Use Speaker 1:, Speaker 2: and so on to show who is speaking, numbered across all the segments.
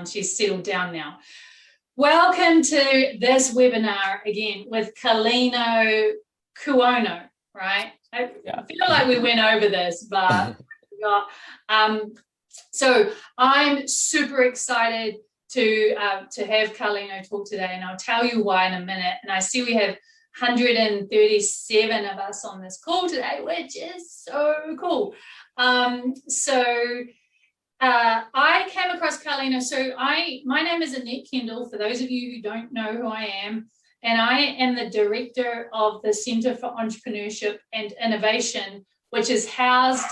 Speaker 1: she's settled down now. Welcome to this webinar again with Carlino Cuono, right? I feel like we went over this, but so I'm super excited to have Carlino talk today, and I'll tell you why in a minute. And I see we have 137 of us on this call today, which is so cool. I came across Carlino. My name is Annette Kendall, for those of you who don't know who I am, and I am the director of the Center for Entrepreneurship and Innovation, which is housed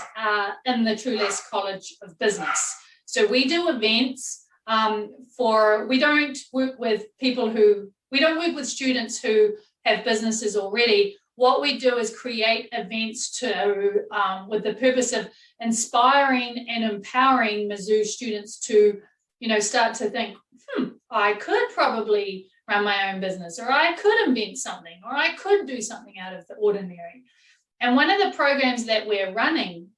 Speaker 1: in the Trulaske College of Business. So we do events we don't work with students who have businesses already. What we do is create events with the purpose of inspiring and empowering Mizzou students to, start to think, I could probably run my own business, or I could invent something, or I could do something out of the ordinary. And one of the programs that we're running,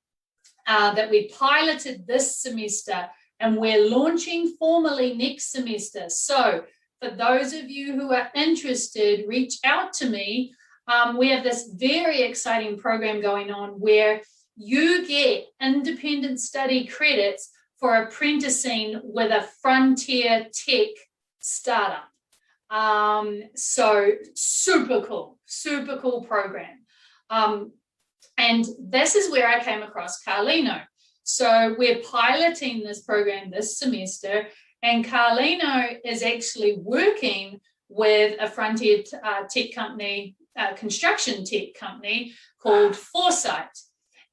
Speaker 1: that we piloted this semester, and we're launching formally next semester. So for those of you who are interested, reach out to me. We have this very exciting program going on where you get independent study credits for apprenticing with a frontier tech startup. So super cool program. And this is where I came across Carlino. So we're piloting this program this semester, and Carlino is actually working with a frontier tech company, construction tech company called Foresight.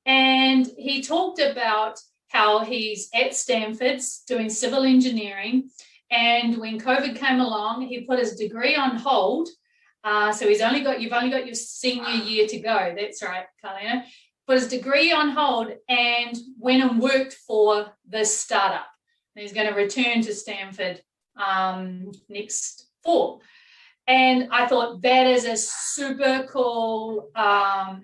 Speaker 1: And he talked about how he's at Stanford doing civil engineering. And when COVID came along, he put his degree on hold. So you've only got your senior year to go. That's right, Carlino. Put his degree on hold and went and worked for this startup. And he's going to return to Stanford next fall. And I thought that is a super cool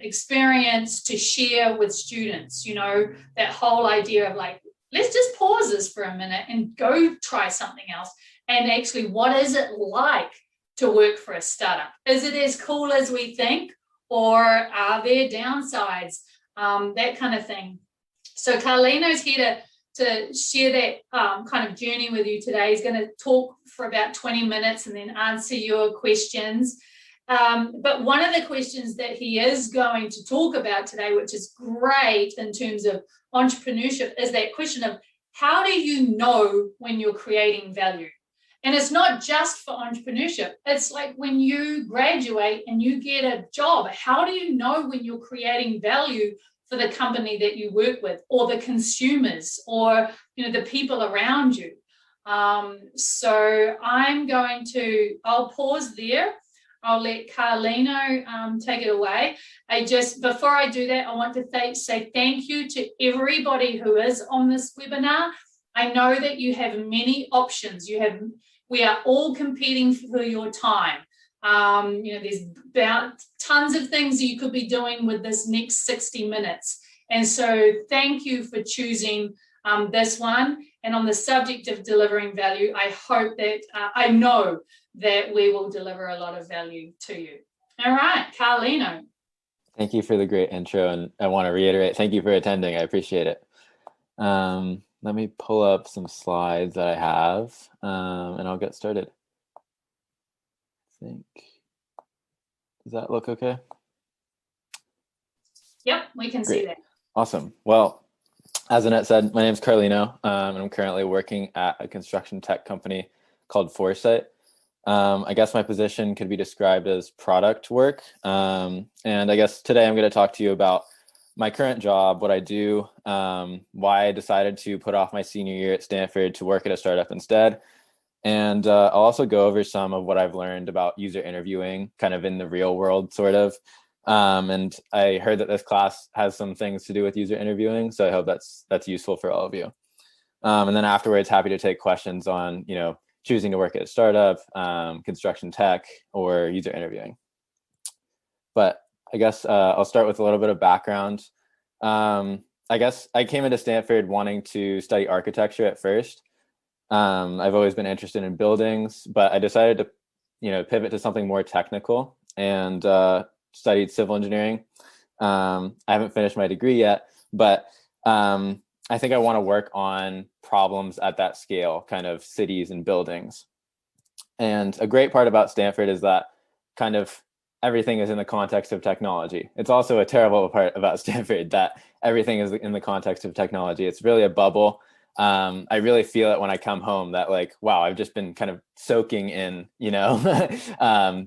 Speaker 1: experience to share with students, that whole idea of like, let's just pause this for a minute and go try something else. And actually, what is it like to work for a startup? Is it as cool as we think? Or are there downsides? That kind of thing. So Carlino's here to share that kind of journey with you today. He's going to talk for about 20 minutes and then answer your questions. But one of the questions that he is going to talk about today, which is great in terms of entrepreneurship, is that question of how do you know when you're creating value? And it's not just for entrepreneurship. It's like when you graduate and you get a job, how do you know when you're creating value for the company that you work with, or the consumers, or the people around you? So I'll pause there. I'll let Carlino take it away. Before I do that, I want to say thank you to everybody who is on this webinar. I know that you have many options. We are all competing for your time. There's about tons of things that you could be doing with this next 60 minutes. And so thank you for choosing this one. And on the subject of delivering value, I know that we will deliver a lot of value to you. All right, Carlino.
Speaker 2: Thank you for the great intro. And I want to reiterate, thank you for attending. I appreciate it. Let me pull up some slides that I have, and I'll get started. Does that look okay?
Speaker 1: Yep, we can see that.
Speaker 2: Awesome. Well, as Annette said, my name is Carlino, and I'm currently working at a construction tech company called Foresight. I guess my position could be described as product work. And I guess today I'm going to talk to you about my current job, what I do, why I decided to put off my senior year at Stanford to work at a startup instead. And I'll also go over some of what I've learned about user interviewing kind of in the real world, sort of. And I heard that this class has some things to do with user interviewing, so I hope that's useful for all of you. And then afterwards, happy to take questions on, choosing to work at a startup, construction tech, or user interviewing. But I guess I'll start with a little bit of background. I guess I came into Stanford wanting to study architecture at first. I've always been interested in buildings, but I decided to, pivot to something more technical and studied civil engineering. I haven't finished my degree yet, but I think I want to work on problems at that scale, kind of cities and buildings. And a great part about Stanford is that kind of everything is in the context of technology. It's also a terrible part about Stanford that everything is in the context of technology. It's really a bubble. I really feel it when I come home that like, wow, I've just been kind of soaking in,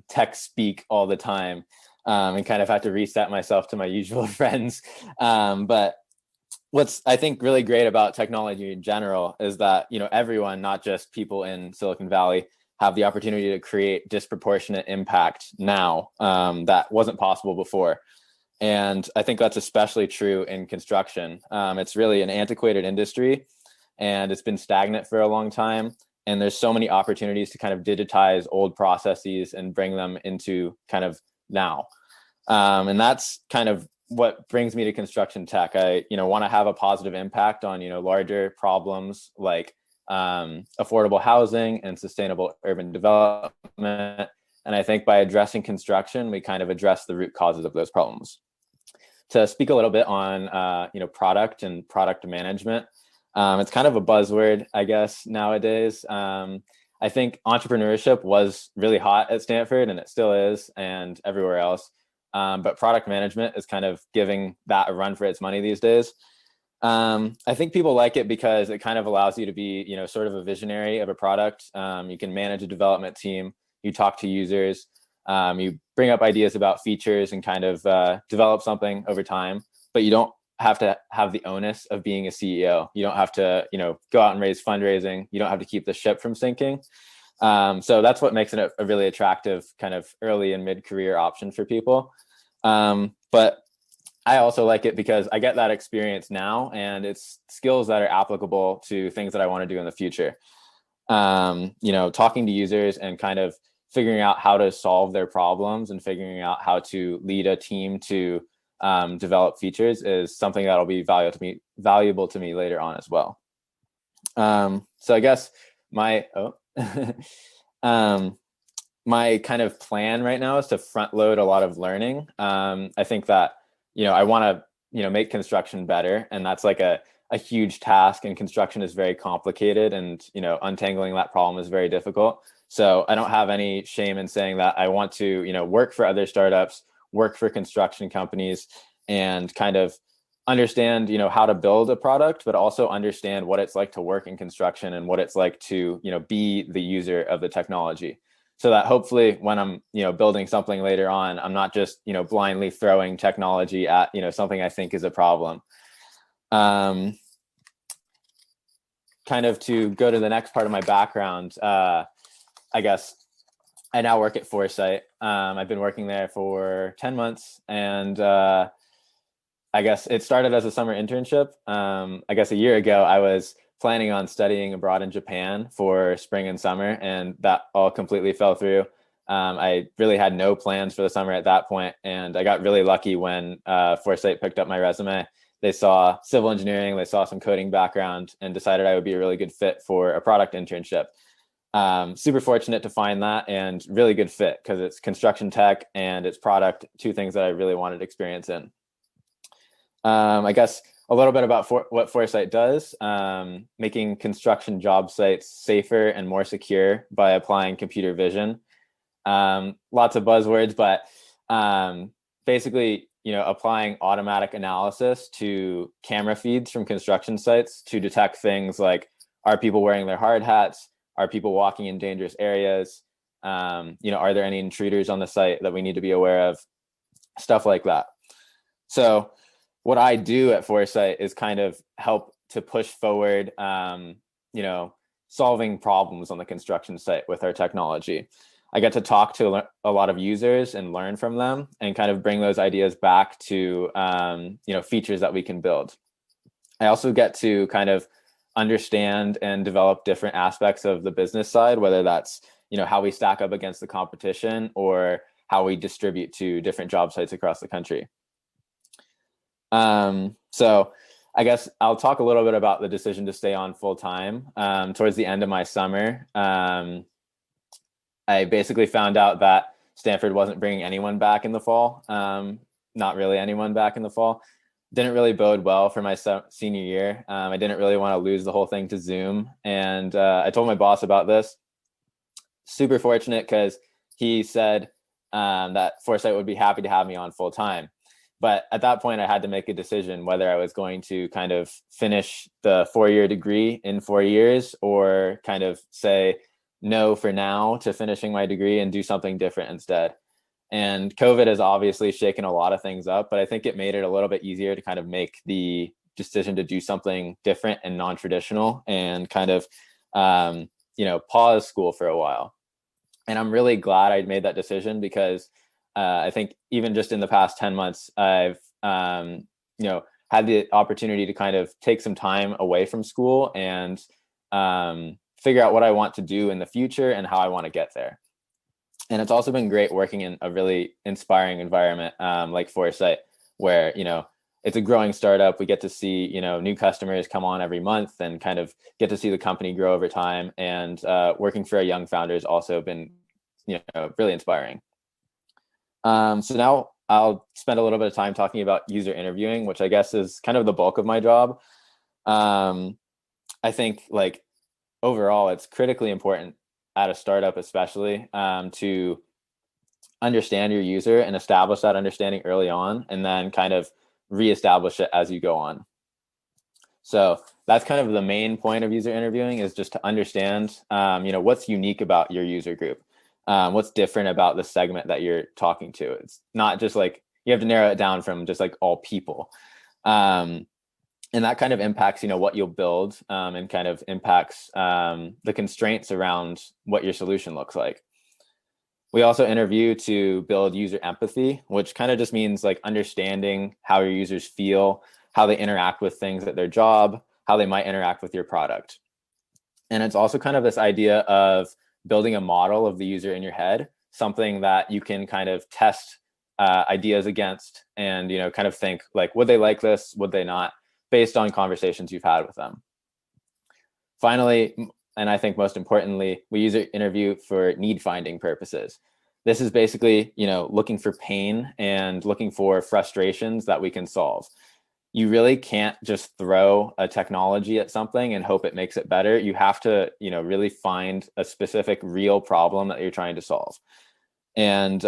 Speaker 2: tech speak all the time, and kind of have to reset myself to my usual friends. But what's I think really great about technology in general is that, everyone, not just people in Silicon Valley, have the opportunity to create disproportionate impact now that wasn't possible before. And I think that's especially true in construction. It's really an antiquated industry and it's been stagnant for a long time. And there's so many opportunities to kind of digitize old processes and bring them into kind of now. And that's kind of what brings me to construction tech. I, want to have a positive impact on, larger problems like affordable housing and sustainable urban development. And I think by addressing construction, we kind of address the root causes of those problems. To speak a little bit on, product and product management, it's kind of a buzzword, I guess, nowadays. I think entrepreneurship was really hot at Stanford, and it still is, and everywhere else. But product management is kind of giving that a run for its money these days. I think people like it because it kind of allows you to be, sort of a visionary of a product. You can manage a development team, you talk to users, you bring up ideas about features and kind of develop something over time, but you don't have to have the onus of being a CEO. You don't have to, go out and raise fundraising. You don't have to keep the ship from sinking. So that's what makes it a really attractive kind of early and mid-career option for people. But I also like it because I get that experience now, and it's skills that are applicable to things that I want to do in the future. Talking to users and kind of figuring out how to solve their problems and figuring out how to lead a team to develop features is something that'll be valuable to me later on as well. So I guess my my kind of plan right now is to front load a lot of learning. I think that, I want to, make construction better. And that's like a huge task, and construction is very complicated, and, untangling that problem is very difficult. So I don't have any shame in saying that I want to, work for other startups, work for construction companies, and kind of understand, how to build a product, but also understand what it's like to work in construction and what it's like to, be the user of the technology. So that hopefully when I'm, building something later on, I'm not just, blindly throwing technology at, something I think is a problem. Kind of to go to the next part of my background, I guess I now work at Foresight. I've been working there for 10 months, and I guess it started as a summer internship. I guess a year ago, I was planning on studying abroad in Japan for spring and summer, and that all completely fell through. I really had no plans for the summer at that point, and I got really lucky when Foresight picked up my resume. They saw civil engineering, they saw some coding background, and decided I would be a really good fit for a product internship. Super fortunate to find that, and really good fit because it's construction tech and it's product, two things that I really wanted experience in. I guess a little bit about what Foresight does, making construction job sites safer and more secure by applying computer vision. Lots of buzzwords, but basically, applying automatic analysis to camera feeds from construction sites to detect things like, are people wearing their hard hats? Are people walking in dangerous areas? Are there any intruders on the site that we need to be aware of? Stuff like that. So what I do at Foresight is kind of help to push forward, solving problems on the construction site with our technology. I get to talk to a lot of users and learn from them and kind of bring those ideas back to, features that we can build. I also get to kind of understand and develop different aspects of the business side, whether that's, how we stack up against the competition or how we distribute to different job sites across the country. So I guess I'll talk a little bit about the decision to stay on full time. Towards the end of my summer, I basically found out that Stanford wasn't bringing anyone back in the fall. Not really anyone back in the fall. Didn't really bode well for my senior year. I didn't really want to lose the whole thing to Zoom. And I told my boss about this. Super fortunate because he said that Foresight would be happy to have me on full time. But at that point, I had to make a decision whether I was going to kind of finish the 4-year degree in 4 years or kind of say no for now to finishing my degree and do something different instead. And COVID has obviously shaken a lot of things up, but I think it made it a little bit easier to kind of make the decision to do something different and non-traditional and kind of, pause school for a while. And I'm really glad I made that decision because I think even just in the past 10 months, I've, had the opportunity to kind of take some time away from school and figure out what I want to do in the future and how I want to get there. And it's also been great working in a really inspiring environment like Foresight, where, it's a growing startup. We get to see, new customers come on every month and kind of get to see the company grow over time. And working for a young founder has also been, really inspiring. So now I'll spend a little bit of time talking about user interviewing, which I guess is kind of the bulk of my job. I think overall, it's critically important at a startup, especially to understand your user and establish that understanding early on, and then kind of reestablish it as you go on. So that's kind of the main point of user interviewing, is just to understand, what's unique about your user group, what's different about the segment that you're talking to. It's not just you have to narrow it down from just all people. And that kind of impacts, what you'll build and kind of impacts the constraints around what your solution looks like. We also interview to build user empathy, which kind of just means understanding how your users feel, how they interact with things at their job, how they might interact with your product. And it's also kind of this idea of building a model of the user in your head, something that you can kind of test ideas against and, kind of think would they like this? Would they not? Based on conversations you've had with them. Finally, and I think most importantly, we user interview for need finding purposes. This is basically, looking for pain and looking for frustrations that we can solve. You really can't just throw a technology at something and hope it makes it better. You have to, really find a specific real problem that you're trying to solve. And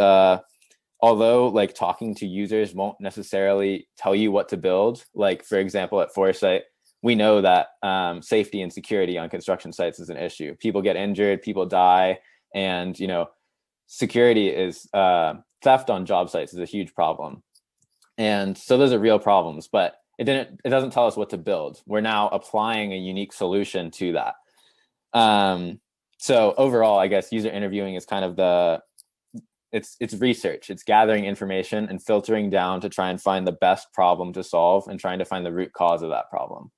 Speaker 2: although talking to users won't necessarily tell you what to build, for example, at Foresight, we know that safety and security on construction sites is an issue. People get injured, people die, and security is theft on job sites is a huge problem. And so those are real problems, but it doesn't tell us what to build. We're now applying a unique solution to that. So overall, I guess user interviewing is kind of it's research. It's gathering information and filtering down to try and find the best problem to solve and trying to find the root cause of that problem.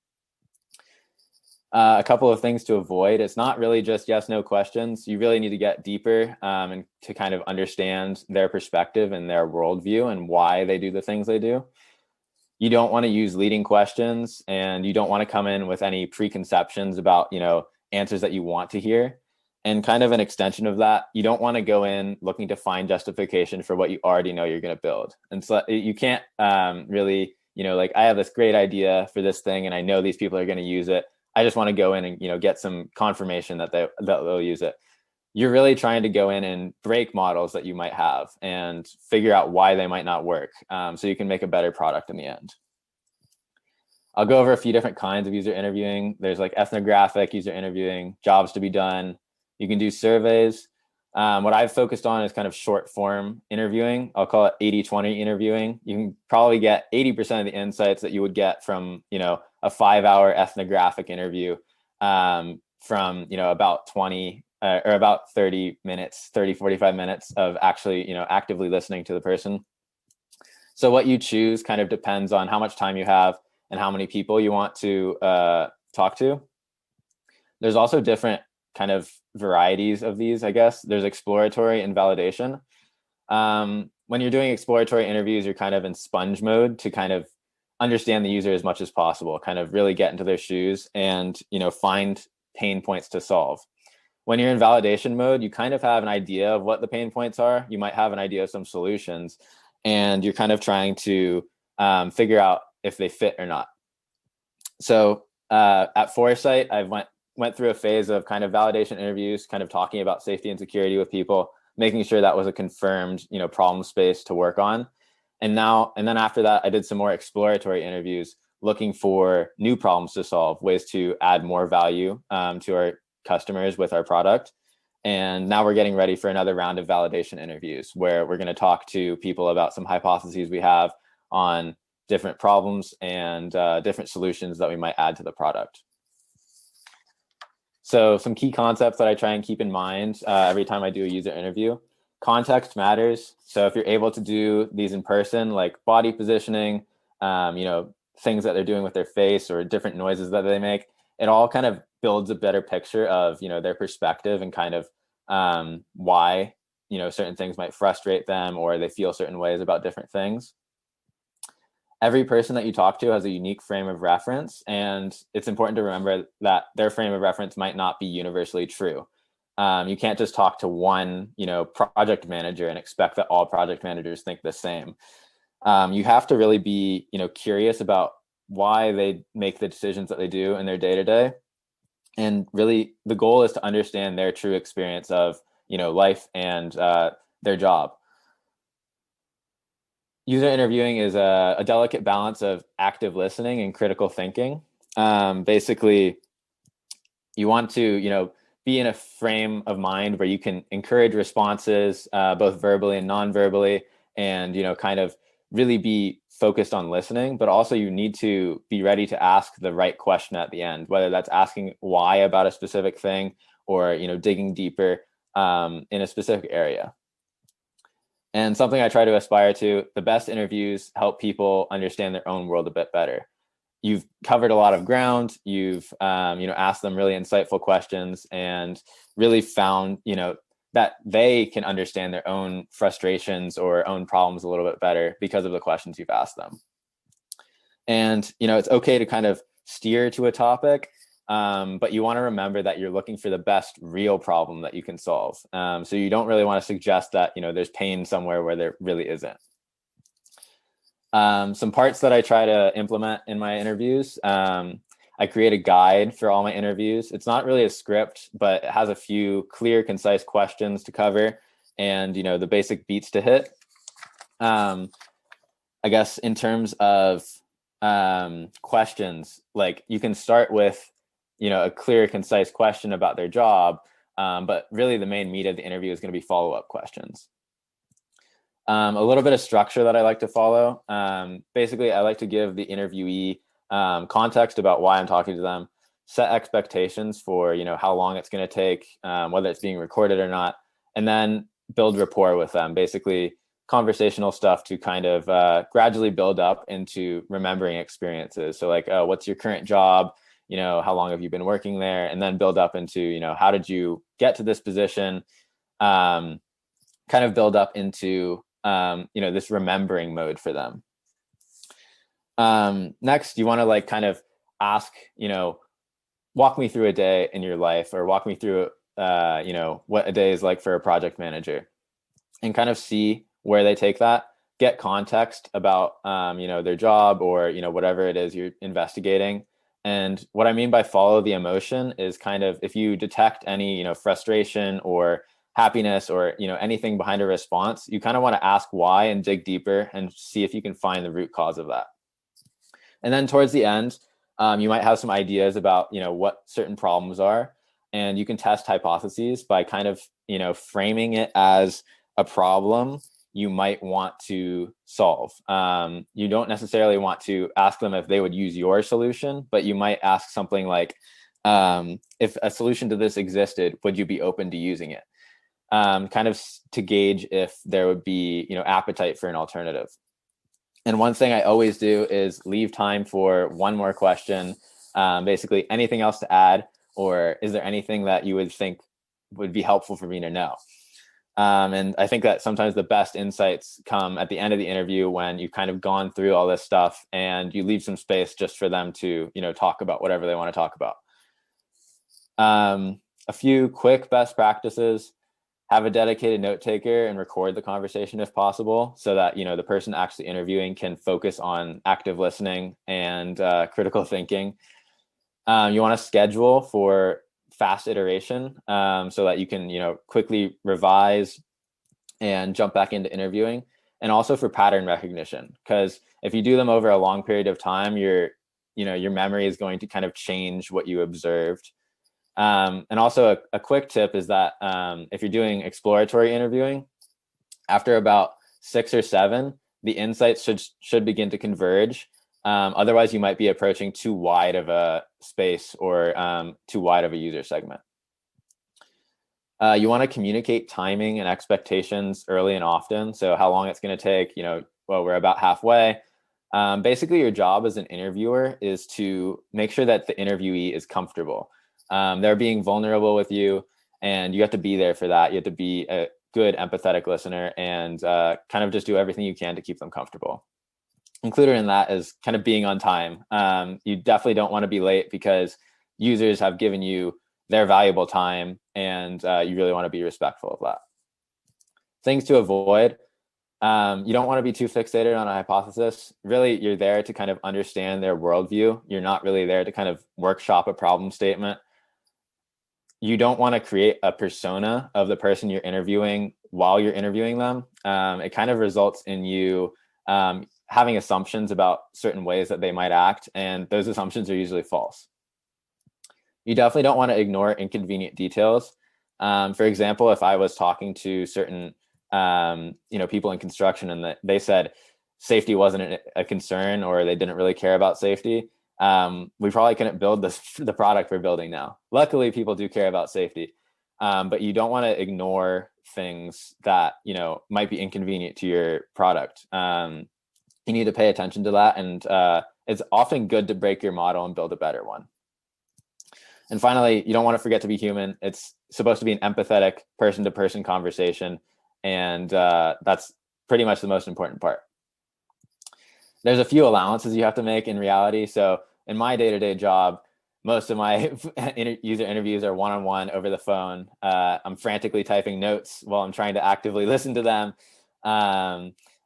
Speaker 2: A couple of things to avoid. It's not really just yes, no questions. You really need to get deeper and to kind of understand their perspective and their worldview and why they do the things they do. You don't want to use leading questions, and you don't want to come in with any preconceptions about, answers that you want to hear. And kind of an extension of that, you don't want to go in looking to find justification for what you already know you're going to build. And so you can't really, I have this great idea for this thing and I know these people are going to use it. I just want to go in and, get some confirmation that they'll use it. You're really trying to go in and break models that you might have and figure out why they might not work, so you can make a better product in the end. I'll go over a few different kinds of user interviewing. There's ethnographic user interviewing, jobs to be done. You can do surveys. What I've focused on is kind of short form interviewing. I'll call it 80-20 interviewing. You can probably get 80% of the insights that you would get from, a 5-hour ethnographic interview from, about 20 or about 30 minutes, 45 minutes of actually, actively listening to the person. So what you choose kind of depends on how much time you have and how many people you want to talk to. There's also different kind of varieties of these, I guess. There's exploratory and validation. When you're doing exploratory interviews, you're kind of in sponge mode to kind of understand the user as much as possible, kind of really get into their shoes and, find pain points to solve. When you're in validation mode, you kind of have an idea of what the pain points are. You might have an idea of some solutions, and you're kind of trying to figure out if they fit or not. So at Foresight, I went through a phase of kind of validation interviews, kind of talking about safety and security with people, making sure that was a confirmed, problem space to work on. And then after that, I did some more exploratory interviews, looking for new problems to solve, ways to add more value to our customers with our product. And now we're getting ready for another round of validation interviews where we're going to talk to people about some hypotheses we have on different problems and different solutions that we might add to the product. So some key concepts that I try and keep in mind every time I do a user interview. Context matters. So if you're able to do these in person, like body positioning, things that they're doing with their face or different noises that they make, it all kind of builds a better picture of, their perspective and kind of why, certain things might frustrate them or they feel certain ways about different things. Every person that you talk to has a unique frame of reference, and it's important to remember that their frame of reference might not be universally true. You can't just talk to one, project manager and expect that all project managers think the same. You have to really be, curious about why they make the decisions that they do in their day-to-day. And really the goal is to understand their true experience of, life and their job. User interviewing is a delicate balance of active listening and critical thinking. Basically, you want to, be in a frame of mind where you can encourage responses, both verbally and non-verbally, and, kind of really be focused on listening, but also you need to be ready to ask the right question at the end, whether that's asking why about a specific thing or, digging deeper in a specific area. And something I try to aspire to, the best interviews help people understand their own world a bit better. You've covered a lot of ground. You've, asked them really insightful questions and really found, that they can understand their own frustrations or own problems a little bit better because of the questions you've asked them. And, it's okay to kind of steer to a topic, but you want to remember that you're looking for the best real problem that you can solve. So you don't really want to suggest that, there's pain somewhere where there really isn't. Some parts that I try to implement in my interviews, I create a guide for all my interviews. It's not really a script, but it has a few clear, concise questions to cover and, the basic beats to hit. I guess in terms of questions, like you can start with, a clear, concise question about their job, but really the main meat of the interview is going to be follow-up questions. A little bit of structure that I like to follow. Basically, I like to give the interviewee context about why I'm talking to them, set expectations for, how long it's going to take, whether it's being recorded or not, and then build rapport with them. Basically, conversational stuff to kind of gradually build up into remembering experiences. So like, what's your current job? How long have you been working there? And then build up into, how did you get to this position? Kind of build up into, this remembering mode for them. Next, you want to like kind of ask, walk me through a day in your life, or walk me through, what a day is like for a project manager, and kind of see where they take that, get context about, their job or, whatever it is you're investigating. And what I mean by follow the emotion is kind of if you detect any, frustration or happiness or, anything behind a response, you kind of want to ask why and dig deeper and see if you can find the root cause of that. And then towards the end, you might have some ideas about, what certain problems are, and you can test hypotheses by kind of, framing it as a problem you might want to solve. You don't necessarily want to ask them if they would use your solution, but you might ask something like, if a solution to this existed, would you be open to using it? Kind of to gauge if there would be, appetite for an alternative. And one thing I always do is leave time for one more question. Basically, anything else to add, or is there anything that you would think would be helpful for me to know? And I think that sometimes the best insights come at the end of the interview when you've kind of gone through all this stuff and you leave some space just for them to, talk about whatever they want to talk about. A few quick best practices: have a dedicated note taker and record the conversation if possible, so that, the person actually interviewing can focus on active listening and critical thinking. You want to schedule for fast iteration, so that you can, quickly revise and jump back into interviewing, and also for pattern recognition, because if you do them over a long period of time, your memory is going to kind of change what you observed. And also a quick tip is that if you're doing exploratory interviewing, after about 6 or 7, the insights should begin to converge. Otherwise, you might be approaching too wide of a space or too wide of a user segment. You want to communicate timing and expectations early and often. So how long it's going to take, well, we're about halfway. Basically, your job as an interviewer is to make sure that the interviewee is comfortable. They're being vulnerable with you, and you have to be there for that. You have to be a good empathetic listener and kind of just do everything you can to keep them comfortable. Included in that is kind of being on time. You definitely don't want to be late, because users have given you their valuable time, and you really want to be respectful of that. Things to avoid: you don't want to be too fixated on a hypothesis. Really, you're there to kind of understand their worldview. You're not really there to kind of workshop a problem statement. You don't want to create a persona of the person you're interviewing while you're interviewing them. It kind of results in you having assumptions about certain ways that they might act, and those assumptions are usually false. You definitely don't want to ignore inconvenient details. For example, if I was talking to certain people in construction and they said safety wasn't a concern, or they didn't really care about safety, we probably couldn't build the product we're building now. Luckily, people do care about safety, but you don't want to ignore things that might be inconvenient to your product. You need to pay attention to that, and it's often good to break your model and build a better one. And finally, you don't want to forget to be human. It's supposed to be an empathetic person-to-person conversation, and that's pretty much the most important part. There's a few allowances you have to make in reality. So in my day-to-day job, most of my user interviews are one-on-one over the phone. I'm frantically typing notes while I'm trying to actively listen to them.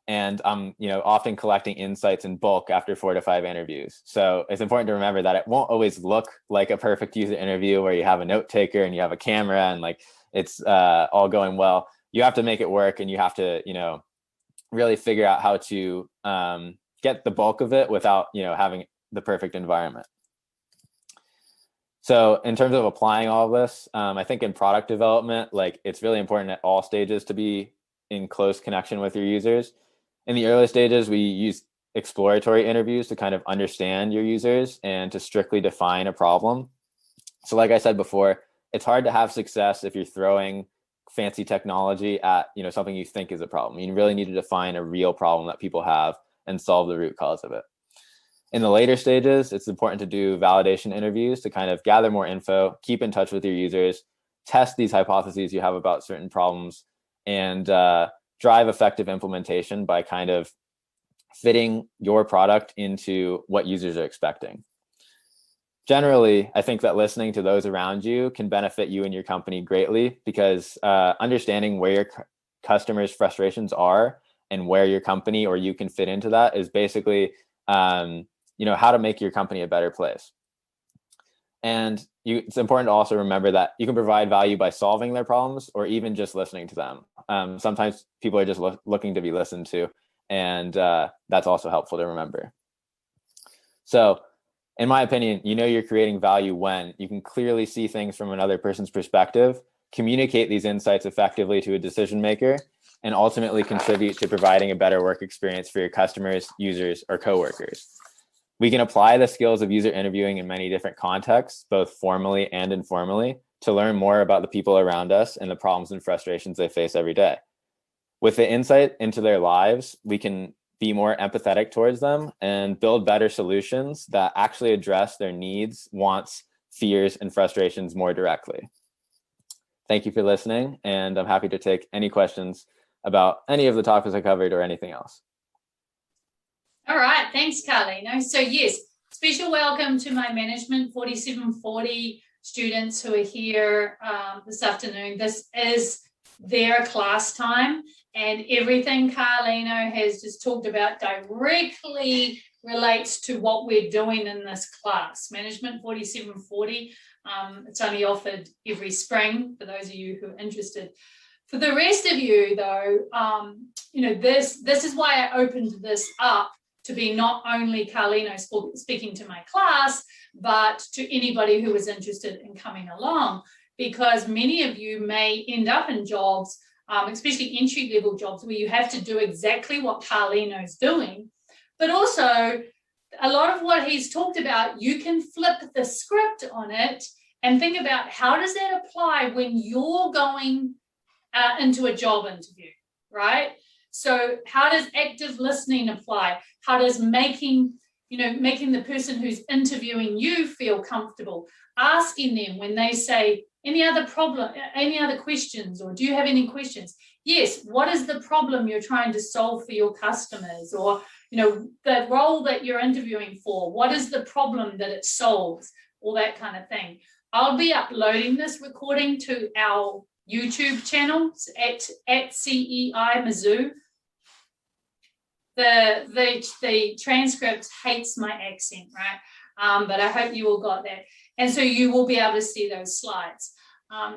Speaker 2: And I'm, often collecting insights in bulk after 4 to 5 interviews. So it's important to remember that it won't always look like a perfect user interview where you have a note taker and you have a camera and it's all going well. You have to make it work, and you have to, really figure out how to get the bulk of it without, having the perfect environment. So in terms of applying all of this, I think in product development, it's really important at all stages to be in close connection with your users. In the early stages, we use exploratory interviews to kind of understand your users and to strictly define a problem. So like I said before, it's hard to have success if you're throwing fancy technology at something you think is a problem. You really need to define a real problem that people have and solve the root cause of it. In the later stages, it's important to do validation interviews to kind of gather more info, keep in touch with your users, test these hypotheses you have about certain problems, and drive effective implementation by kind of fitting your product into what users are expecting. Generally, I think that listening to those around you can benefit you and your company greatly, because understanding where your customers' frustrations are and where your company or you can fit into that is basically, how to make your company a better place. And it's important to also remember that you can provide value by solving their problems or even just listening to them. Sometimes people are just looking to be listened to, and that's also helpful to remember. So in my opinion, you're creating value when you can clearly see things from another person's perspective, communicate these insights effectively to a decision maker, and ultimately contribute to providing a better work experience for your customers, users, or coworkers. We can apply the skills of user interviewing in many different contexts, both formally and informally, to learn more about the people around us and the problems and frustrations they face every day. With the insight into their lives, we can be more empathetic towards them and build better solutions that actually address their needs, wants, fears, and frustrations more directly. thank you for listening, and I'm happy to take any questions about any of the topics I covered or anything else.
Speaker 1: All right, thanks, Carlino. So yes, special welcome to my Management 4740 students who are here this afternoon. This is their class time, and everything Carlino has just talked about directly relates to what we're doing in this class. Management 4740, it's only offered every spring for those of you who are interested. For the rest of you, though, this is why I opened this up to be not only Carlino speaking to my class, but to anybody who is interested in coming along, because many of you may end up in jobs, especially entry-level jobs, where you have to do exactly what Carlino's doing, but also a lot of what he's talked about, you can flip the script on it and think about how does that apply when you're going into a job interview, right? So how does active listening apply? How does making the person who's interviewing you feel comfortable? Asking them when they say, any other questions, or do you have any questions? Yes, what is the problem you're trying to solve for your customers? Or, the role that you're interviewing for, what is the problem that it solves? All that kind of thing. I'll be uploading this recording to our YouTube channels at CEI Mizzou. The transcript hates my accent, right? But I hope you all got that. And so you will be able to see those slides.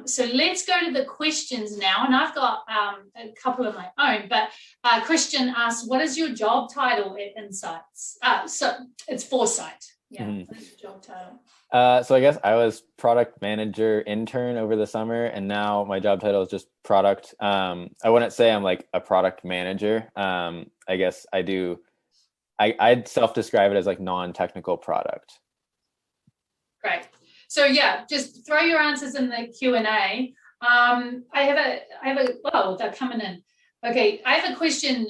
Speaker 1: So let's go to the questions now. And I've got a couple of my own, but Christian asks, what is your job title at Insights? So it's Foresight. Yeah, mm-hmm. What is your job title?
Speaker 2: So I guess I was product manager intern over the summer, and now my job title is just product. I wouldn't say I'm like a product manager. I guess I'd self-describe it as like non-technical product.
Speaker 1: Great. So yeah, just throw your answers in the Q&A. They're coming in. Okay, I have a question.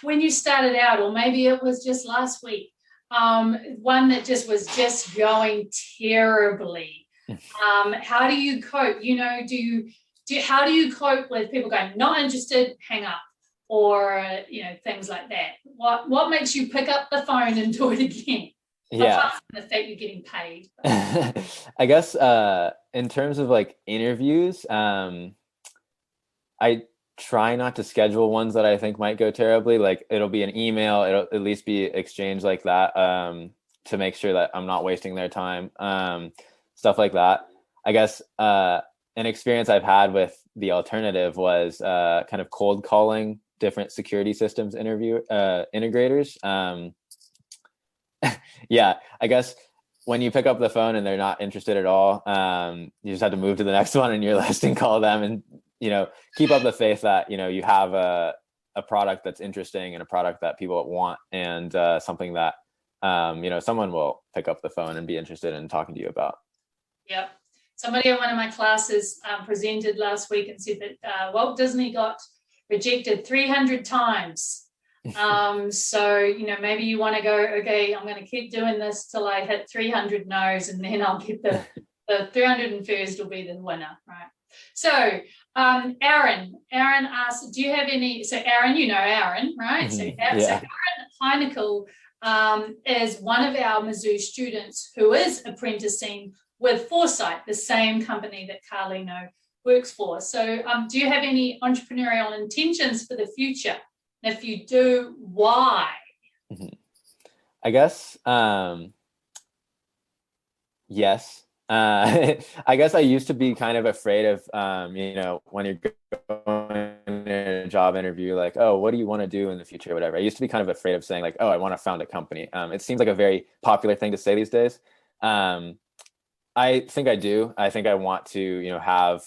Speaker 1: When you started out, or maybe it was just last week, one that was just going terribly. How do you cope? How do you cope with people going, not interested, hang up, or things like that? What makes you pick up the phone and do it again?
Speaker 2: Yeah,
Speaker 1: apart from the fact you're getting paid.
Speaker 2: I guess in terms of like interviews, I try not to schedule ones that I think might go terribly. Like it'll be an email, it'll at least be exchanged like that, to make sure that I'm not wasting their time, stuff like that. I guess an experience I've had with the alternative was kind of cold calling different security systems integrators. Yeah, I guess when you pick up the phone and they're not interested at all, you just have to move to the next one on your list and call them, and keep up the faith that you have a product that's interesting and a product that people want, and something that someone will pick up the phone and be interested in talking to you about.
Speaker 1: Yep. Somebody in one of my classes presented last week and said that Walt Disney got rejected 300 times. So maybe you want to go, okay, I'm going to keep doing this till I hit 300 no's, and then I'll get the 301st will be the winner, right? So Aaron asks, do you have any? So Aaron, Aaron, right? So Aaron Heinekel is one of our Mizzou students who is apprenticing with Foresight, the same company that Carlino works for. So do you have any entrepreneurial intentions for the future? If you do, why?
Speaker 2: I guess, yes. I guess I used to be kind of afraid of, when you're going in a job interview, like, oh, what do you want to do in the future or whatever. I used to be kind of afraid of saying like, oh, I want to found a company. It seems like a very popular thing to say these days. I think I do. I think I want to, have,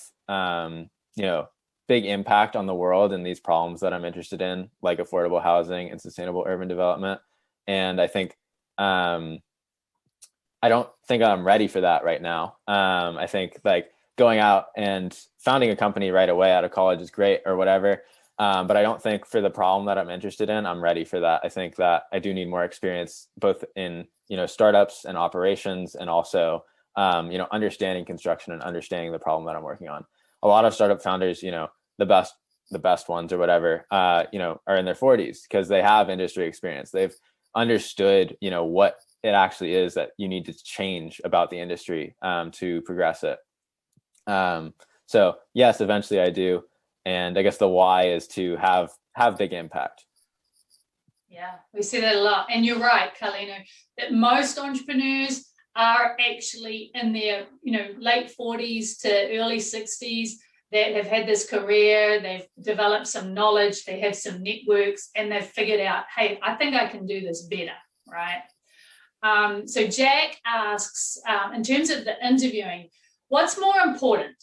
Speaker 2: big impact on the world and these problems that I'm interested in, like affordable housing and sustainable urban development. And I think, I don't think I'm ready for that right now. I think like going out and founding a company right away out of college is great or whatever. But I don't think for the problem that I'm interested in, I'm ready for that. I think that I do need more experience both in, startups and operations, and also understanding construction and understanding the problem that I'm working on. A lot of startup founders, the best ones or whatever, are in their 40s because they have industry experience. They've understood, what it actually is that you need to change about the industry to progress it. So yes, eventually I do. And I guess the why is to have big impact.
Speaker 1: Yeah, we see that a lot. And you're right, Carlino, that most entrepreneurs are actually in their, late 40s to early 60s that have had this career, they've developed some knowledge, they have some networks, and they've figured out, hey, I think I can do this better, right? So Jack asks, in terms of the interviewing, what's more important?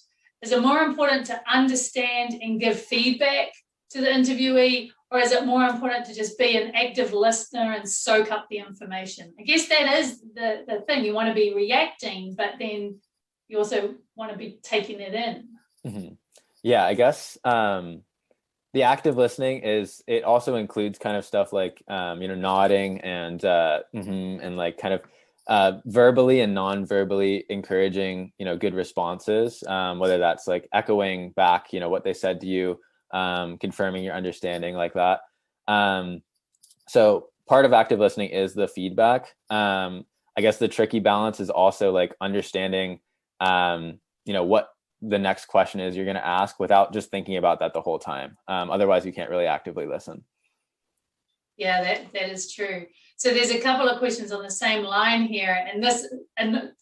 Speaker 1: Is it more important to understand and give feedback to the interviewee, or is it more important to just be an active listener and soak up the information? I guess that is the thing. You want to be reacting, but then you also want to be taking it in.
Speaker 2: Mm-hmm. Yeah, I guess the active listening it also includes kind of stuff like, nodding and and like kind of verbally and non-verbally encouraging, good responses, whether that's like echoing back, what they said to you, confirming your understanding like that. So part of active listening is the feedback. I guess the tricky balance is also like understanding, what the next question is you're going to ask without just thinking about that the whole time. Otherwise you can't really actively listen.
Speaker 1: Yeah, that is true. So there's a couple of questions on the same line here, and this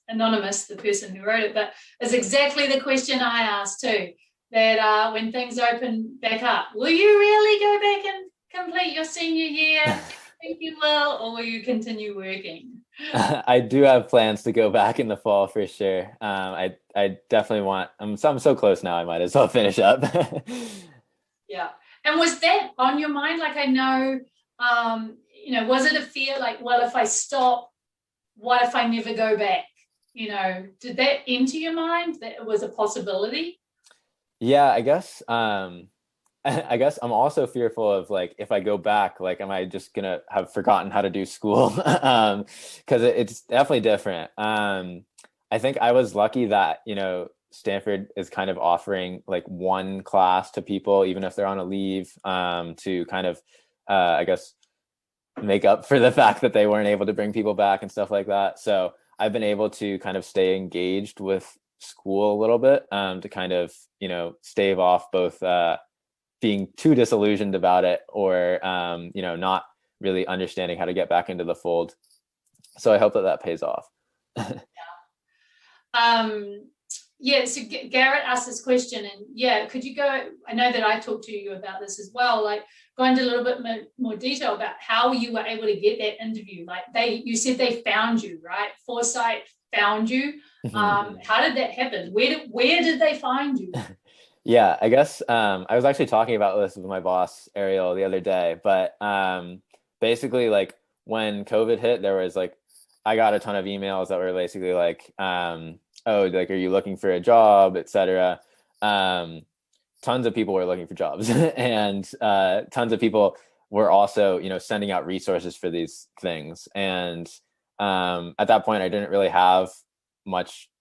Speaker 1: anonymous, the person who wrote it, but it's exactly the question I asked too, that when things open back up, will you really go back and complete your senior year? I think you will, or will you continue working?
Speaker 2: I do have plans to go back in the fall for sure. I definitely want, I'm so close now, I might as well finish up.
Speaker 1: Yeah. And was that on your mind? Like, I know, was it a fear like, well, if I stop, what if I never go back? Did that enter your mind that it was a possibility?
Speaker 2: Yeah, I guess I'm also fearful of like, if I go back, like, am I just gonna have forgotten how to do school? Because it's definitely different. I think I was lucky that, Stanford is kind of offering like one class to people, even if they're on a leave, to kind of, I guess, make up for the fact that they weren't able to bring people back and stuff like that. So I've been able to kind of stay engaged with school a little bit, to kind of, stave off both, being too disillusioned about it or, not really understanding how to get back into the fold. So I hope that pays off.
Speaker 1: So Garrett asked this question, and could you go, I know that I talked to you about this as well, like go into a little bit more detail about how you were able to get that interview. Like you said they found you, right? Foresight found you. How did that happen? Where did they find you?
Speaker 2: Yeah, I guess I was actually talking about this with my boss, Ariel, the other day, but basically like when COVID hit, there was like, I got a ton of emails that were basically like, oh, like, are you looking for a job, etc. Tons of people were looking for jobs and tons of people were also, sending out resources for these things. And at that point, I didn't really have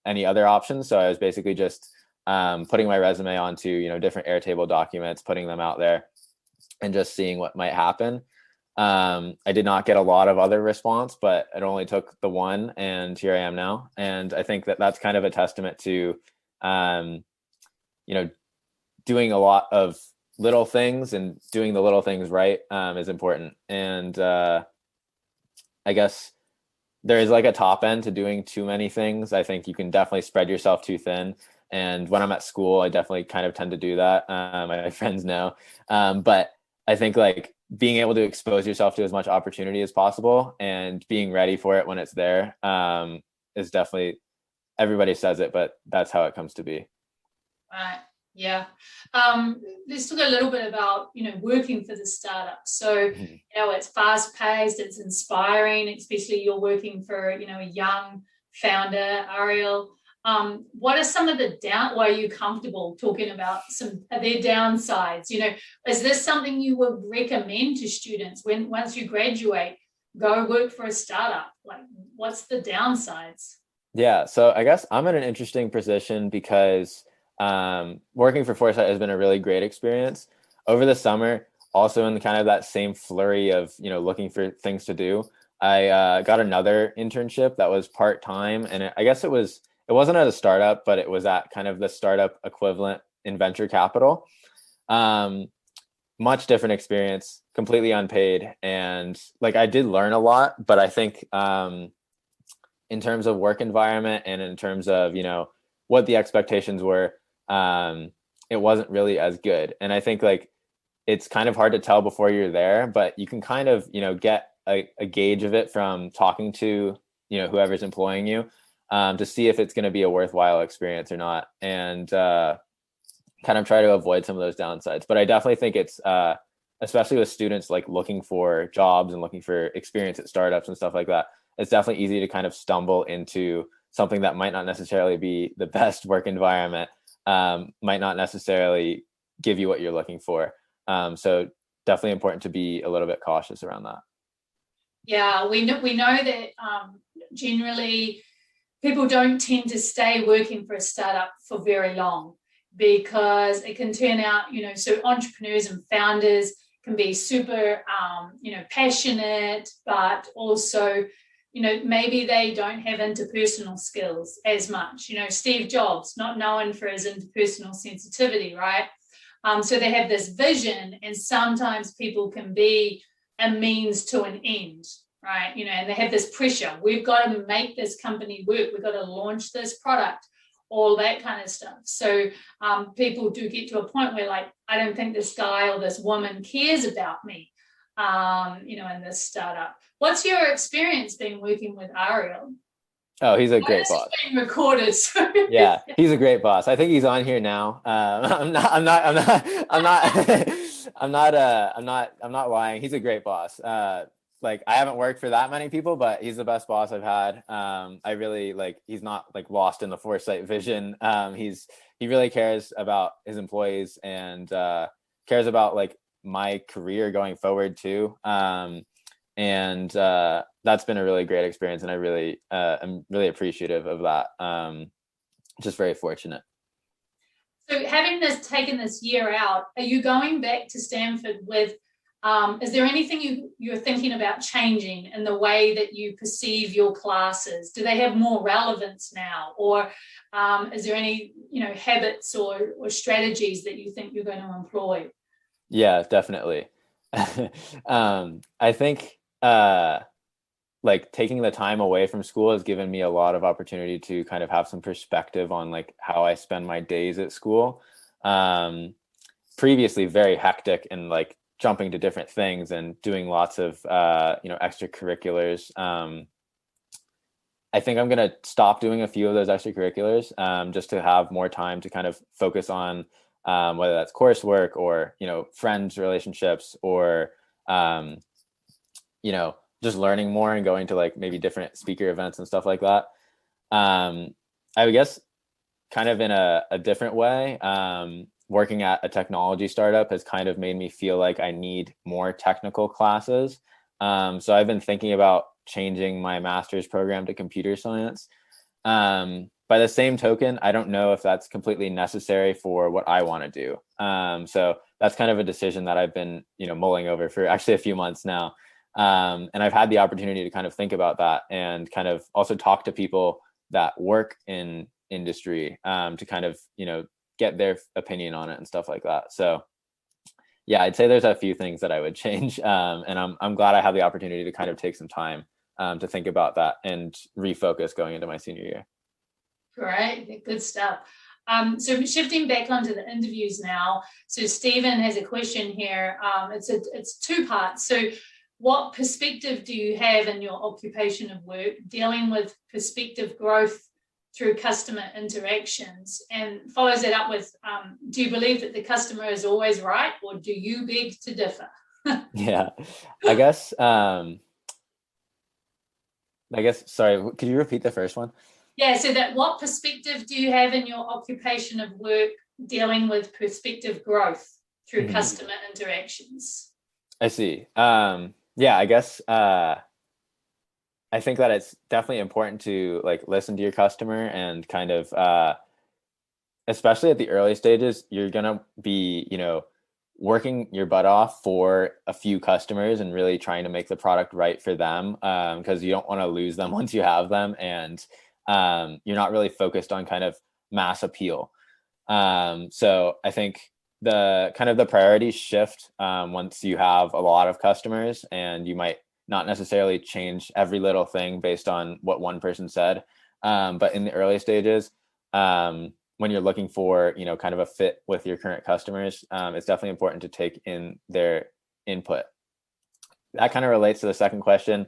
Speaker 2: any other options. So I was basically just putting my resume onto, different Airtable documents, putting them out there and just seeing what might happen. I did not get a lot of other response, but it only took the one, and here I am now. And I think that that's kind of a testament to, doing a lot of little things and doing the little things right is important. And I guess there is like a top end to doing too many things. I think you can definitely spread yourself too thin. And when I'm at school, I definitely kind of tend to do that. My friends know. But I think like being able to expose yourself to as much opportunity as possible and being ready for it when it's there is definitely, everybody says it, but that's how it comes to be.
Speaker 1: Right. Yeah. Let's talk a little bit about, working for the startup. So, it's fast paced, it's inspiring, especially you're working for, a young founder, Ariel. What are some of the why are you comfortable talking about their downsides? Is this something you would recommend to students once you graduate, go work for a startup? Like, what's the downsides?
Speaker 2: Yeah, so I guess I'm in an interesting position because working for Foresight has been a really great experience. Over the summer, also in kind of that same flurry of, looking for things to do, I got another internship that was part-time, and I guess it wasn't at a startup, but it was at kind of the startup equivalent in venture capital. Um, Much different experience, completely unpaid, and like I did learn a lot, but I think in terms of work environment and in terms of what the expectations were, it wasn't really as good. And I think like it's kind of hard to tell before you're there, but you can kind of get a gauge of it from talking to whoever's employing you, to see if it's going to be a worthwhile experience or not, and kind of try to avoid some of those downsides. But I definitely think it's especially with students like looking for jobs and looking for experience at startups and stuff like that, it's definitely easy to kind of stumble into something that might not necessarily be the best work environment, might not necessarily give you what you're looking for. So definitely important to be a little bit cautious around that.
Speaker 1: Yeah, we know that generally people don't tend to stay working for a startup for very long because it can turn out, so entrepreneurs and founders can be super, passionate, but also, maybe they don't have interpersonal skills as much. Steve Jobs, not known for his interpersonal sensitivity, right? So they have this vision, and sometimes people can be a means to an end, right? And they have this pressure. We've got to make this company work. We've got to launch this product, all that kind of stuff. So people do get to a point where like, I don't think this guy or this woman cares about me, in this startup. What's your experience been working with Ariel?
Speaker 2: Oh, he's a great boss.
Speaker 1: Being recorded. So.
Speaker 2: Yeah, he's a great boss. I think he's on here now. I'm not lying. He's a great boss. Like I haven't worked for that many people, but he's the best boss I've had. I really he's not like lost in the Foresight vision. He really cares about his employees and cares about like my career going forward too. And that's been a really great experience, and I really am really appreciative of that. Just very fortunate.
Speaker 1: So having taken this year out, are you going back to Stanford with, is there anything you're thinking about changing in the way that you perceive your classes? Do they have more relevance now? Or is there any, habits or strategies that you think you're going to employ?
Speaker 2: Yeah, definitely. I think like taking the time away from school has given me a lot of opportunity to kind of have some perspective on like how I spend my days at school. Previously very hectic and like jumping to different things and doing lots of extracurriculars. I think I'm going to stop doing a few of those extracurriculars, just to have more time to kind of focus on whether that's coursework or friends relationships or just learning more and going to like maybe different speaker events and stuff like that. I would guess kind of in a different way, working at a technology startup has kind of made me feel like I need more technical classes. So I've been thinking about changing my master's program to computer science. By the same token, I don't know if that's completely necessary for what I want to do. So that's kind of a decision that I've been, mulling over for actually a few months now. And I've had the opportunity to kind of think about that and kind of also talk to people that work in industry, to kind of, get their opinion on it and stuff like that. So yeah, I'd say there's a few things that I would change. And I'm glad I have the opportunity to kind of take some time to think about that and refocus going into my senior year.
Speaker 1: Great, good stuff. So shifting back onto the interviews now. So Stephen has a question here. It's two parts. So what perspective do you have in your occupation of work dealing with perspective growth through customer interactions? And follows that up with, do you believe that the customer is always right, or do you beg to differ?
Speaker 2: Yeah, I guess, sorry, could you repeat the first one?
Speaker 1: Yeah, so that what perspective do you have in your occupation of work dealing with perspective growth through customer interactions?
Speaker 2: I see. Yeah, I guess I think that it's definitely important to like listen to your customer and kind of, especially at the early stages, you're going to be, working your butt off for a few customers and really trying to make the product right for them. Because you don't want to lose them once you have them. And you're not really focused on kind of mass appeal. So I think the priorities shift once you have a lot of customers, and you might not necessarily change every little thing based on what one person said. But in the early stages, when you're looking for, kind of a fit with your current customers, it's definitely important to take in their input. That kind of relates to the second question.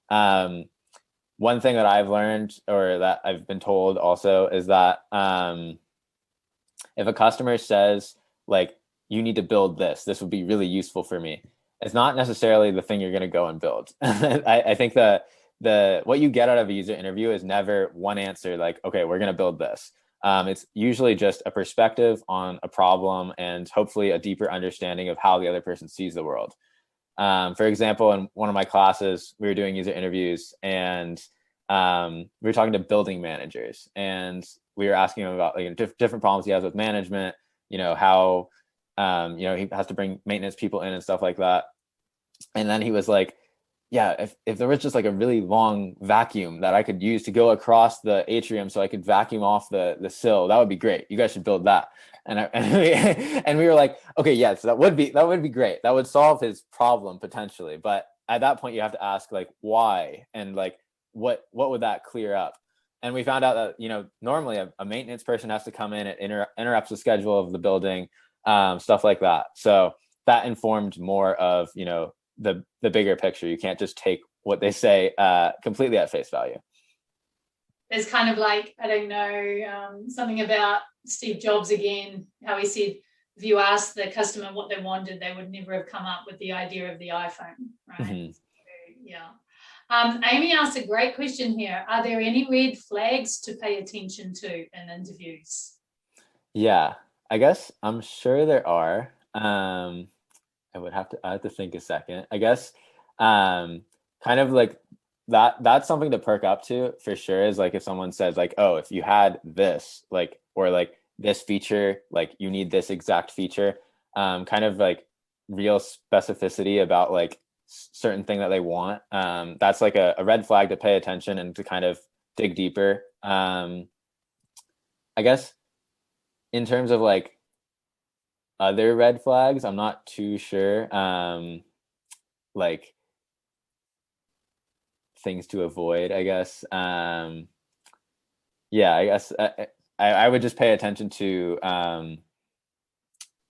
Speaker 2: One thing that I've learned, or that I've been told also, is that if a customer says like, you need to build this would be really useful for me, it's not necessarily the thing you're going to go and build. I think what you get out of a user interview is never one answer like, okay, we're going to build this. It's usually just a perspective on a problem and hopefully a deeper understanding of how the other person sees the world. For example, in one of my classes, we were doing user interviews, and we were talking to building managers, and we were asking him about different problems he has with management, how, he has to bring maintenance people in and stuff like that. And then he was like, yeah, if there was just like a really long vacuum that I could use to go across the atrium so I could vacuum off the sill, that would be great. You guys should build that. And we were like, okay, yes, that would be great. That would solve his problem potentially. But at that point, you have to ask like, why? And like, what would that clear up? And we found out that, normally a maintenance person has to come in, it interrupts the schedule of the building, stuff like that. So that informed more of, the bigger picture. You can't just take what they say completely at face value.
Speaker 1: There's kind of like, I don't know, something about Steve Jobs again, how he said, if you asked the customer what they wanted, they would never have come up with the idea of the iPhone, right? Mm-hmm. So, yeah. Amy asked a great question here. Are there any red flags to pay attention to in interviews?
Speaker 2: Yeah, I guess I'm sure there are. I have to think a second. I guess kind of like that's something to perk up to for sure, is like if someone says like, oh, if you had this, like, or like this feature, like you need this exact feature, kind of like real specificity about like certain thing that they want. That's like a red flag to pay attention and to kind of dig deeper. I guess in terms of like other red flags, I'm not too sure. Like things to avoid, I guess. Yeah, I guess I would just pay attention to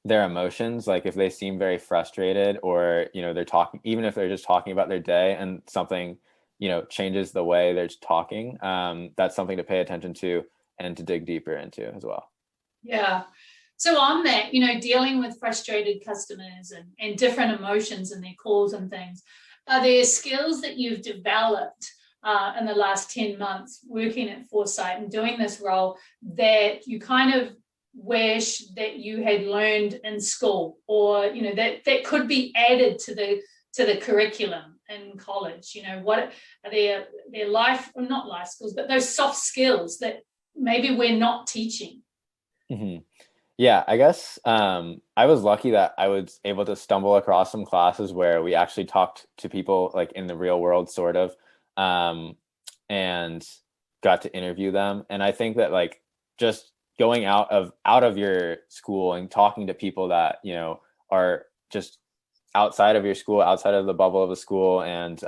Speaker 2: their emotions. Like if they seem very frustrated, or they're talking, even if they're just talking about their day and something changes the way they're talking, that's something to pay attention to and to dig deeper into as well.
Speaker 1: Yeah. So on that, dealing with frustrated customers and different emotions in their calls and things, are there skills that you've developed in the last 10 months working at Foresight and doing this role that you kind of wish that you had learned in school, or that could be added to the curriculum in college? What are their life, or not life skills, but those soft skills that maybe we're not teaching?
Speaker 2: Mm-hmm. Yeah, I guess I was lucky that I was able to stumble across some classes where we actually talked to people like in the real world, sort of, and got to interview them. And I think that like just going out of your school and talking to people that are just outside of your school, outside of the bubble of the school, and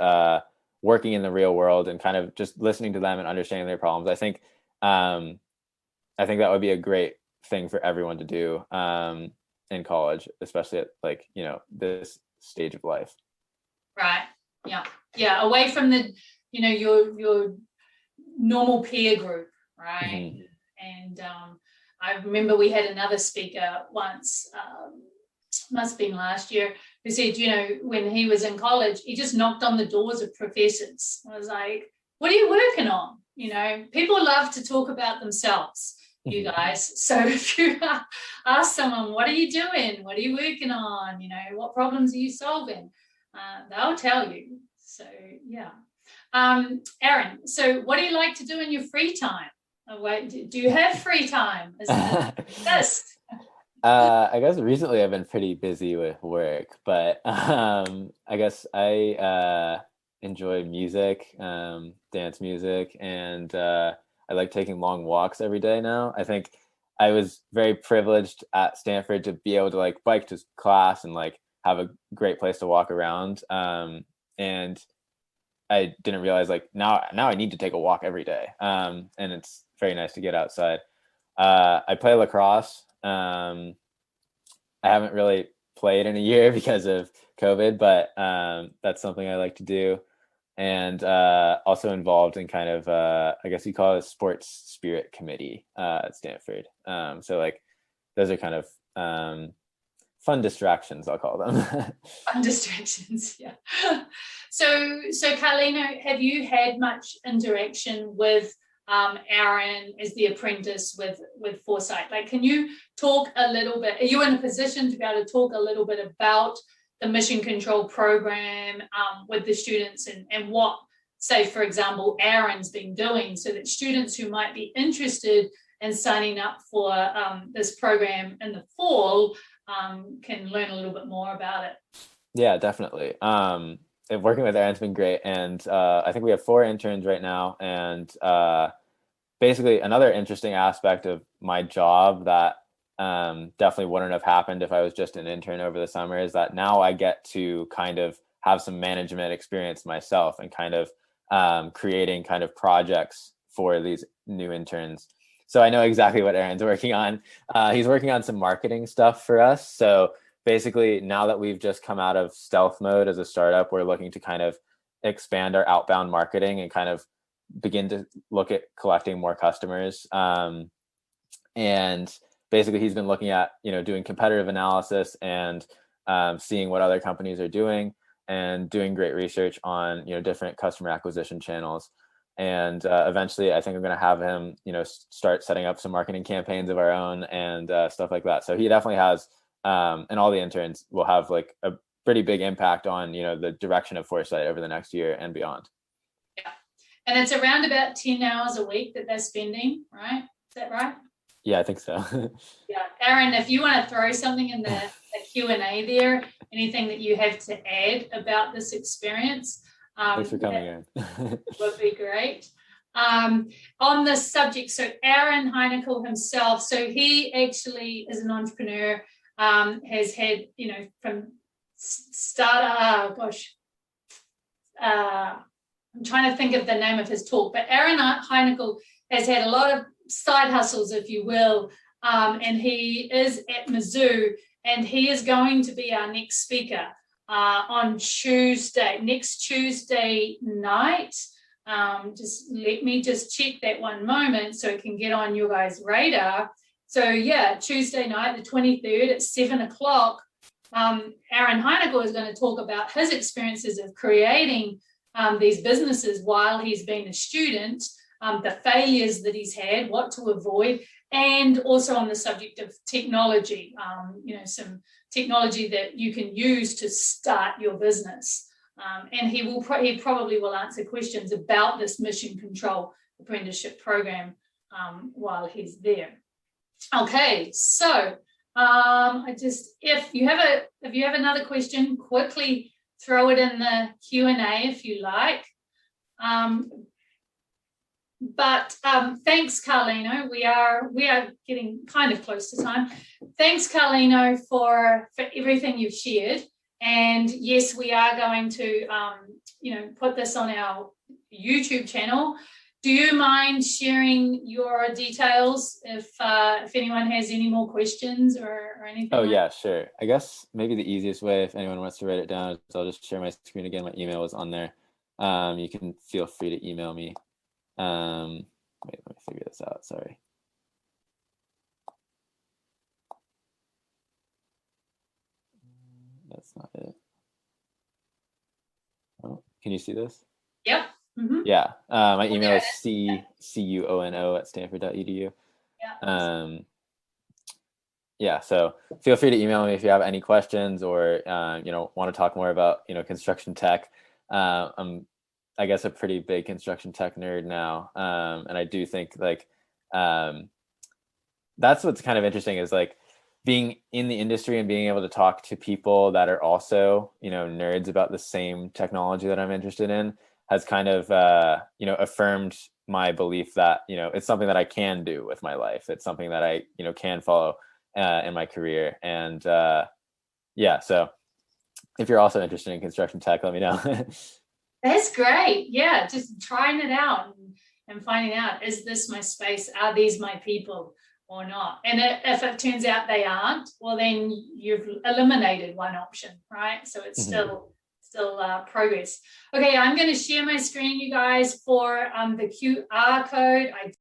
Speaker 2: working in the real world and kind of just listening to them and understanding their problems, I think that would be a great thing for everyone to do in college, especially at like this stage of life.
Speaker 1: Right. Yeah, away from the your normal peer group, right? Mm-hmm. And I remember we had another speaker once, must have been last year, who said when he was in college, he just knocked on the doors of professors. I was like, what are you working on? People love to talk about themselves, you guys. So if you ask someone, what are you doing? What are you working on? What problems are you solving? They'll tell you. So, yeah. Aaron, so what do you like to do in your free time? Oh, wait, do you have free time? Yes.
Speaker 2: I guess recently I've been pretty busy with work, but I guess I enjoy music, dance music, and I like taking long walks every day now. I think I was very privileged at Stanford to be able to like bike to class and like have a great place to walk around. And I didn't realize like now I need to take a walk every day. And it's very nice to get outside. I play lacrosse. I haven't really played in a year because of COVID, but that's something I like to do. And also involved in kind of, I guess you call it a sports spirit committee at Stanford. So like those are kind of fun distractions, I'll call them.
Speaker 1: Fun distractions, yeah. So Carlino, have you had much interaction with Aaron as the apprentice with Foresight? Like, can you talk a little bit? Are you in a position to be able to talk a little bit about the mission control program with the students and what, say, for example, Aaron's been doing so that students who might be interested in signing up for this program in the fall can learn a little bit more about it?
Speaker 2: Yeah, definitely. Working with Aaron's been great. And I think we have 4 interns right now. And basically another interesting aspect of my job that definitely wouldn't have happened if I was just an intern over the summer is that now I get to kind of have some management experience myself and kind of creating kind of projects for these new interns. So I know exactly what Aaron's working on. He's working on some marketing stuff for us. So basically, now that we've just come out of stealth mode as a startup, we're looking to kind of expand our outbound marketing and kind of begin to look at collecting more customers. And basically, he's been looking at, doing competitive analysis and seeing what other companies are doing and doing great research on, different customer acquisition channels. And eventually, I think I'm going to have him, start setting up some marketing campaigns of our own and stuff like that. So he definitely has, and all the interns will have like a pretty big impact on, the direction of Foresight over the next year and beyond.
Speaker 1: Yeah. And it's around about 10 hours a week that they're spending, right? Is that right?
Speaker 2: Yeah, I think so.
Speaker 1: Yeah. Aaron, if you want to throw something in the Q&A there, anything that you have to add about this experience,
Speaker 2: thanks for coming in.
Speaker 1: Would be great. On this subject, so Aaron Heineckel himself, so he actually is an entrepreneur, has had, from I'm trying to think of the name of his talk, but Aaron Heineckel has had a lot of side hustles, if you will, and he is at Mizzou, and he is going to be our next speaker on next Tuesday night. Just let me just check that one moment so it can get on your guys' radar. So yeah, Tuesday night, the 23rd at 7:00, Aaron Heineckel is going to talk about his experiences of creating these businesses while he's been a student, the failures that he's had, what to avoid, and also on the subject of technology, some technology that you can use to start your business. And he probably will answer questions about this mission control apprenticeship program while he's there. Okay, so if you have another question, quickly throw it in the Q&A if you like. But thanks, Carlino. We are getting kind of close to time. Thanks, Carlino, for everything you've shared. And yes, we are going to put this on our YouTube channel. Do you mind sharing your details if anyone has any more questions or anything?
Speaker 2: Oh, yeah, sure. I guess maybe the easiest way, if anyone wants to write it down, is I'll just share my screen again. My email is on there. You can feel free to email me. Wait, let me figure this out. Sorry. That's not it. Oh, can you see this?
Speaker 1: Yep. Mm-hmm.
Speaker 2: Yeah. My email is cuono@stanford.edu.
Speaker 1: Yeah.
Speaker 2: Yeah. So feel free to email me if you have any questions or want to talk more about construction tech. I'm I guess, a pretty big construction tech nerd now. And I do think like, that's what's kind of interesting is like being in the industry and being able to talk to people that are also, nerds about the same technology that I'm interested in has kind of, affirmed my belief that, it's something that I can do with my life. It's something that I, can follow in my career. And yeah, so if you're also interested in construction tech, let me know.
Speaker 1: That's great. Yeah, just trying it out and finding out, is this my space? Are these my people or not? And if it turns out they aren't, well, then you've eliminated one option, right? So it's still progress. Okay, I'm going to share my screen, you guys, for the QR code. I